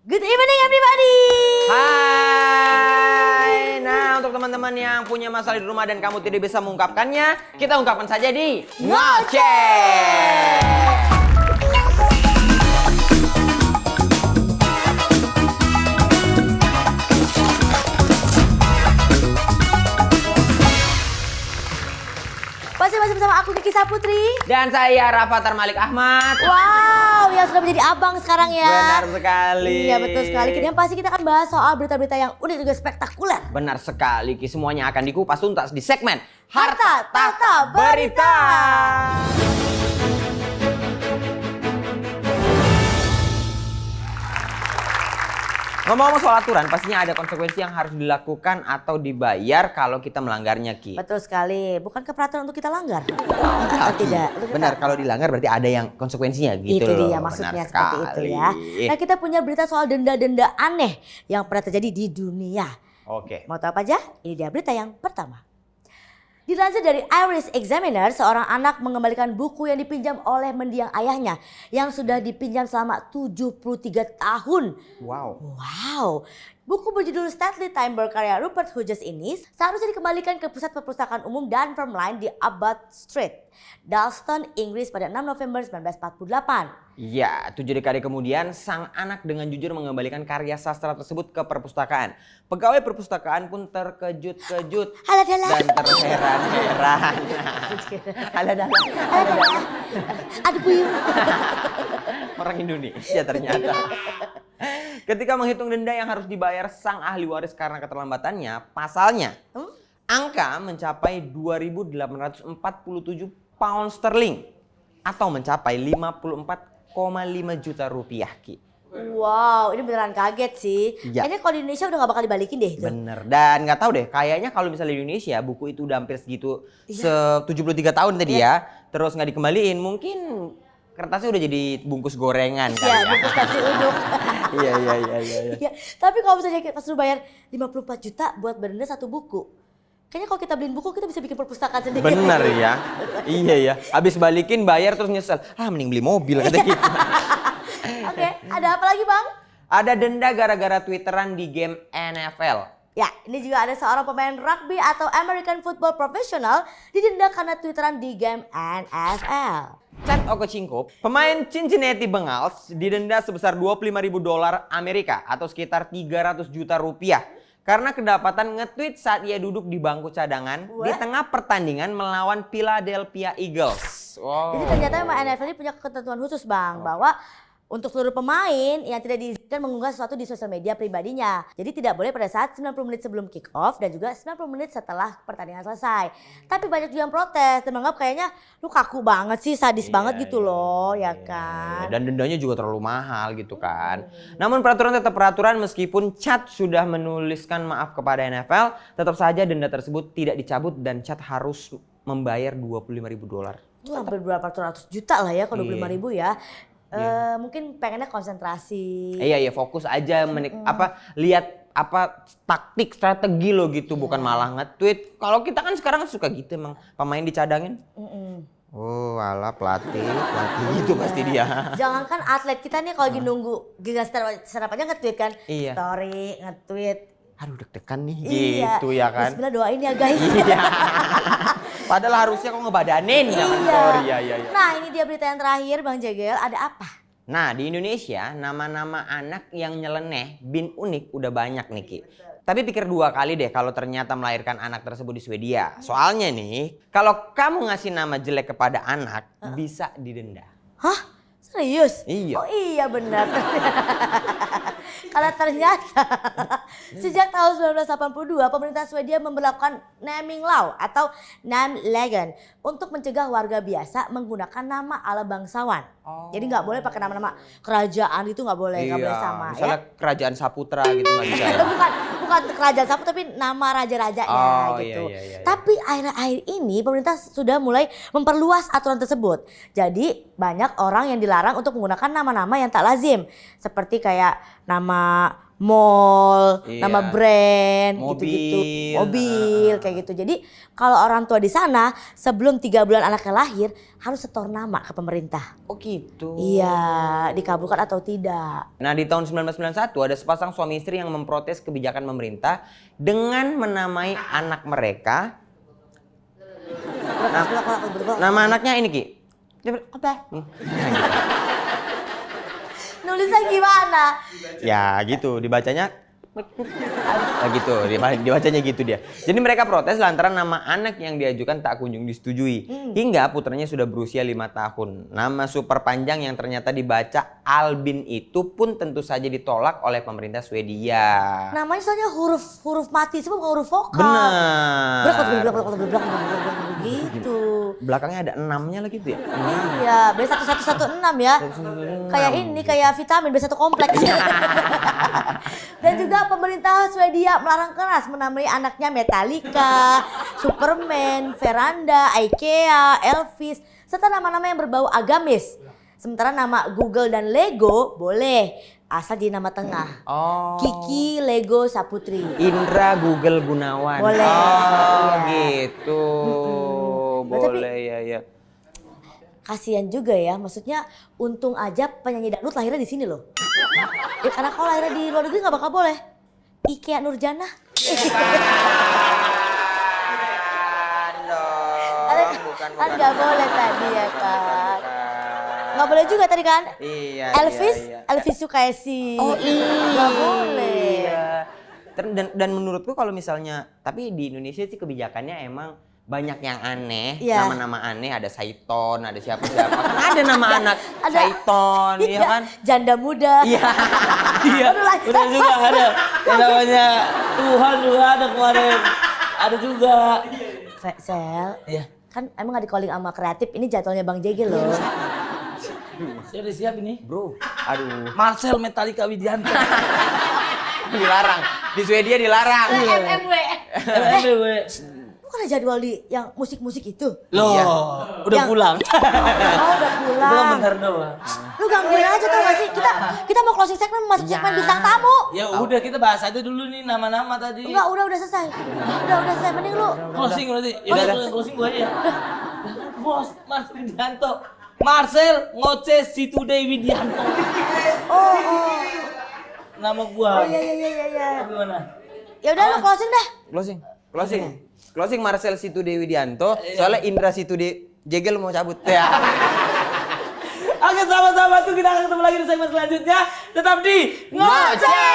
Good evening everybody. Hai. Nah, untuk teman-teman yang punya masalah di rumah dan kamu tidak bisa mengungkapkannya, kita ungkapkan saja di Ngoceh. Masih bersama aku Kiki Saputri. Dan saya Rafathar Malik Ahmad. Wow, yang sudah menjadi abang sekarang ya. Benar sekali. Iya betul sekali. Kemudian pasti kita akan bahas soal berita-berita yang unik juga spektakuler. Benar sekali, Ki. Semuanya akan dikupas tuntas di segmen Harta Tahta Berita. Ngomong-ngomong soal aturan, pastinya ada konsekuensi yang harus dilakukan atau dibayar kalau kita melanggarnya, Ki. Betul sekali. Bukankah peraturan untuk kita langgar? Atau tidak? Benar, kalau dilanggar berarti ada yang konsekuensinya gitu Itu loh. dia maksudnya Benar seperti itu sekali. ya. Nah kita punya berita soal denda-denda aneh yang pernah terjadi di dunia. Oke. Mau tahu apa aja? Ini dia berita yang pertama. Dilansir dari Irish Examiner, seorang anak mengembalikan buku yang dipinjam oleh mendiang ayahnya yang sudah dipinjam selama 73 tahun. Wow. Wow. Buku berjudul Stately Time berkarya Rupert Hughes ini seharusnya dikembalikan ke Pusat Perpustakaan Umum Dunfermline di Abbott Street, Dalston, Inggris pada 6 November 1948. Ya, 7 dekade kemudian sang anak dengan jujur mengembalikan karya sastra tersebut ke perpustakaan. Pegawai perpustakaan pun terkejut-kejut dan terheran-heran. Aduh buyung. Orang Indonesia ternyata. Ketika menghitung denda yang harus dibayar sang ahli waris karena keterlambatannya, pasalnya angka mencapai 2.847 pound sterling atau mencapai 54,5 juta rupiah, Ki. Wow, ini beneran kaget sih. Ya. Kayaknya kalau di Indonesia udah gak bakal dibalikin deh itu. Bener, dan nggak tahu deh, kayaknya kalau misalnya di Indonesia buku itu udah hampir segitu, 73 tahun tadi ya, terus nggak dikembaliin, mungkin kertasnya udah jadi bungkus gorengan kali Iya, ya. bungkus nasi uduk. Iya. Iya, tapi kalau misalnya pas lu bayar 54 juta buat berdenda satu buku. Kayaknya kalau kita beliin buku kita bisa bikin perpustakaan sendiri. Bener ya. Iya ya. Abis balikin bayar terus nyesel. Mending beli mobil kata gitu. Oke, ada apa lagi bang? Ada denda gara-gara twitteran di game NFL. Ya, ini juga ada seorang pemain rugby atau American Football Professional didenda karena twitteran di game NFL. Chad Okocinco, pemain Cincinnati Bengals, didenda sebesar $25.000 Amerika atau sekitar 300 juta rupiah. Karena kedapatan nge-tweet saat ia duduk di bangku cadangan di tengah pertandingan melawan Philadelphia Eagles. Wow. Jadi ternyata memang NFL ini punya ketentuan khusus bang, bahwa untuk seluruh pemain yang tidak diizinkan mengunggah sesuatu di sosial media pribadinya. Jadi tidak boleh pada saat 90 menit sebelum kick off dan juga 90 menit setelah pertandingan selesai. Tapi banyak juga yang protes dan menganggap kayaknya lu kaku banget sih, sadis banget gitu loh, ya kan. Dan dendanya juga terlalu mahal gitu kan. Namun peraturan tetap peraturan, meskipun Chad sudah menuliskan maaf kepada NFL, tetap saja denda tersebut tidak dicabut dan Chad harus membayar $25.000. Itu hampir berapa ratus juta lah ya kalau 25.000 ya. Mungkin pengennya konsentrasi. Iya, fokus aja lihat taktik strategi lo gitu, bukan malah nge-tweet. Kalau kita kan sekarang suka gitu emang, pemain dicadangin. Oh, alah pelatih gitu pasti dia. Jangankan atlet kita nih kalau lagi nunggu giliran sarapannya nge-tweet kan. Iya. Story, nge-tweet. Aduh deg-degan nih Iya. gitu ya kan. Bismillah doain ya guys. Iya. Padahal harusnya kok ngebadanin jangan story. Iya. Nah ini dia berita yang terakhir Bang Jegel, ada apa? Nah di Indonesia nama-nama anak yang nyeleneh bin unik udah banyak nih Ki. Tapi pikir dua kali deh kalau ternyata melahirkan anak tersebut di Swedia. Soalnya nih kalau kamu ngasih nama jelek kepada anak bisa didenda. Hah? Serius? Iya. Oh iya benar. Karena ternyata sejak tahun 1982 pemerintah Swedia memberlakukan naming law atau namnlagen untuk mencegah warga biasa menggunakan nama ala bangsawan. Jadi nggak boleh pakai nama-nama kerajaan itu, nggak boleh, nggak boleh sama. Misalnya ya. Kerajaan Saputra gitu nggak bisa ya. bukan kerajaan sapu tapi nama raja-rajanya gitu. Iya. Tapi akhir-akhir ini pemerintah sudah mulai memperluas aturan tersebut. Jadi banyak orang yang dilarang untuk menggunakan nama-nama yang tak lazim. Seperti kayak nama mall, Iya. nama brand, Mobil. gitu-gitu, mobil kayak gitu. Jadi kalau orang tua di sana sebelum 3 bulan anaknya lahir harus setor nama ke pemerintah. Oh gitu. Iya, dikabulkan atau tidak. Nah di tahun 1991 ada sepasang suami istri yang memprotes kebijakan pemerintah dengan menamai anak mereka. Nama anaknya ini Ki. Apa? Nulisnya gimana? Ya gitu, dibacanya gitu, dibacanya gitu dia. Jadi mereka protes lantaran nama anak yang diajukan tak kunjung disetujui. Hingga putranya sudah berusia 5 tahun. Nama super panjang yang ternyata dibaca Albin itu pun tentu saja ditolak oleh pemerintah Swedia. Namanya soalnya huruf mati semua, bukan huruf vokal. Benar. Gitu. Belakangnya ada 6-nya lagi tuh ya. Iya, B1116 ya. Kayak ini, kayak vitamin B1 kompleks. Dan juga pemerintah Swedia melarang keras menamai anaknya Metallica, Superman, Veranda, IKEA, Elvis, serta nama-nama yang berbau agamis. Sementara nama Google dan Lego boleh, asal di nama tengah. Oh. Kiki Lego Saputri. Indra Google Gunawan. Boleh. Oh, Iya. gitu. Boleh ya. Kasian juga ya, maksudnya untung aja penyanyi dangdut lahirnya di sini loh. Ya karena kalau lahirnya di luar negeri nggak bakal boleh. IKEA Nurjana. Kan nggak boleh tadi ya kan. Nggak boleh juga tadi kan. Iya. Elvis, iya. Elvis Sukaisi. Oh iya. Nggak boleh. Dan menurutku kalau misalnya, tapi di Indonesia sih kebijakannya emang banyak yang aneh, Iya. nama-nama aneh, ada Saiton, ada siapa-siapa. Kan ada nama anak ada. Saiton, ya kan? Janda muda. Iya. Iya, udah juga ada. Yang namanya Tuhan juga ada kemarin. Ada juga. Sel, Iya. kan emang gak di calling sama kreatif, ini jadwalnya Bang Jegel loh. Saya udah siap ini. Bro, aduh, Marcel Metallica Widianto. dilarang. Di Swedia dilarang. MMW. MMW. Bukan ada jadwal di yang musik-musik itu? Loh, Iya. udah Yang- pulang. Oh udah pulang. Belum bentar doang. Lu gangguin aja tau gak sih? Kita mau closing segmen, masuk segmen bintang tamu. Ya udah kita bahas aja dulu nih nama-nama tadi. Enggak, udah selesai. Udah selesai. Mending lu. Closing berarti. Ya udah closing gua aja ya. Bos, Marcel Widianto. Marcel Ngoceh Si Today Widianto. Oh. Nama gua. Oh iya. Gimana? Ya udah lu closing dah. Closing Marcel Situ Dewi Widianto, soalnya Indra Situ Jegel mau cabut ya. Oke sahabat-sahabatku, kita akan ketemu lagi di segmen selanjutnya. Tetap di Ngoceh!